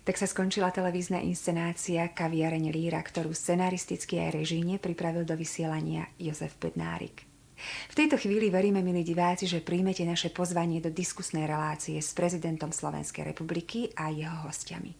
Tak sa skončila televízna inscenácia Kaviareň Líra, ktorú scenaristicky aj režijne pripravil do vysielania Jozef Bednárik. V tejto chvíli veríme, milí diváci, že príjmete naše pozvanie do diskusnej relácie s prezidentom Slovenskej republiky a jeho hostiami.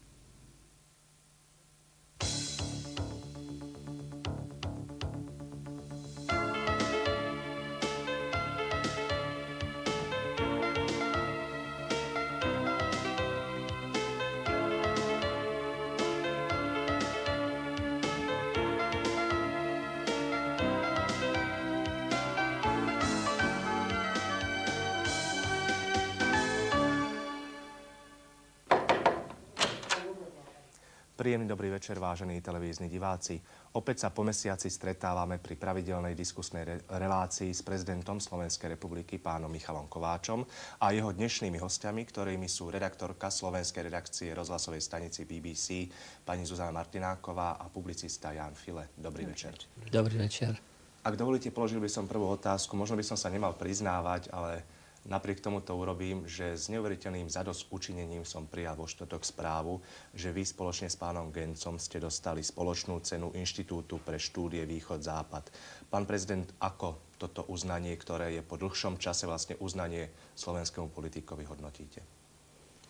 Príjemný dobrý večer, vážení televízni diváci. Opäť sa po mesiaci stretávame pri pravidelnej diskusnej relácii s prezidentom Slovenskej republiky pánom Michalom Kováčom a jeho dnešnými hostiami, ktorými sú redaktorka slovenskej redakcie rozhlasovej stanici BBC pani Zuzana Martináková a publicista Ján File. Dobrý večer. Dobrý večer. Ak dovolíte, položil by som prvú otázku. Možno by som sa nemal priznávať, ale napriek tomu to urobím, že s neuveriteľným zadosťučinením som prijal vo štvrtok správu, že vy spoločne s pánom Gencom ste dostali spoločnú cenu Inštitútu pre štúdie Východ-Západ. Pán prezident, ako toto uznanie, ktoré je po dlhšom čase vlastne uznanie slovenskému politikovi, hodnotíte?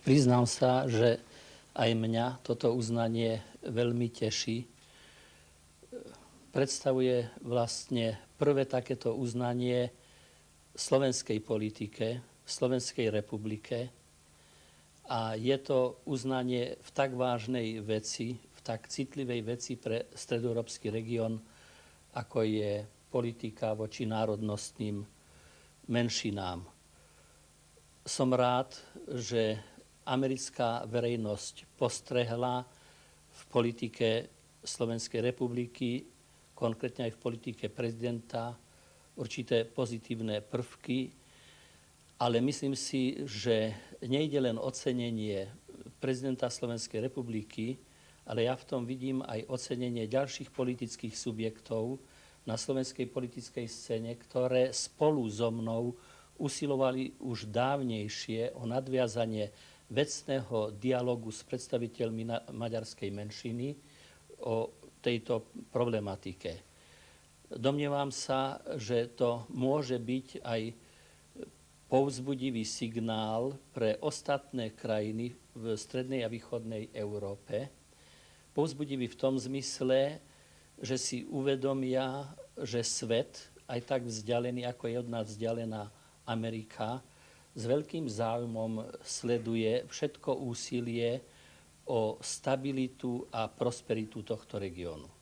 Priznám sa, že aj mňa toto uznanie veľmi teší. Predstavuje vlastne prvé takéto uznanie slovenskej politike, v Slovenskej republike a je to uznanie v tak vážnej veci, v tak citlivej veci pre stredoeurópsky región, ako je politika voči národnostným menšinám. Som rád, že americká verejnosť postrehla v politike Slovenskej republiky, konkrétne aj v politike prezidenta, určité pozitívne prvky, ale myslím si, že nejde len ocenenie prezidenta Slovenskej republiky, ale ja v tom vidím aj ocenenie ďalších politických subjektov na slovenskej politickej scéne, ktoré spolu so mnou usilovali už dávnejšie o nadviazanie vecného dialogu s predstaviteľmi maďarskej menšiny o tejto problematike. Domnievam sa, že to môže byť aj povzbudivý signál pre ostatné krajiny v strednej a východnej Európe. Povzbudivý v tom zmysle, že si uvedomia, že svet, aj tak vzdialený, ako je od nás vzdialená Amerika, s veľkým záujmom sleduje všetko úsilie o stabilitu a prosperitu tohto regiónu.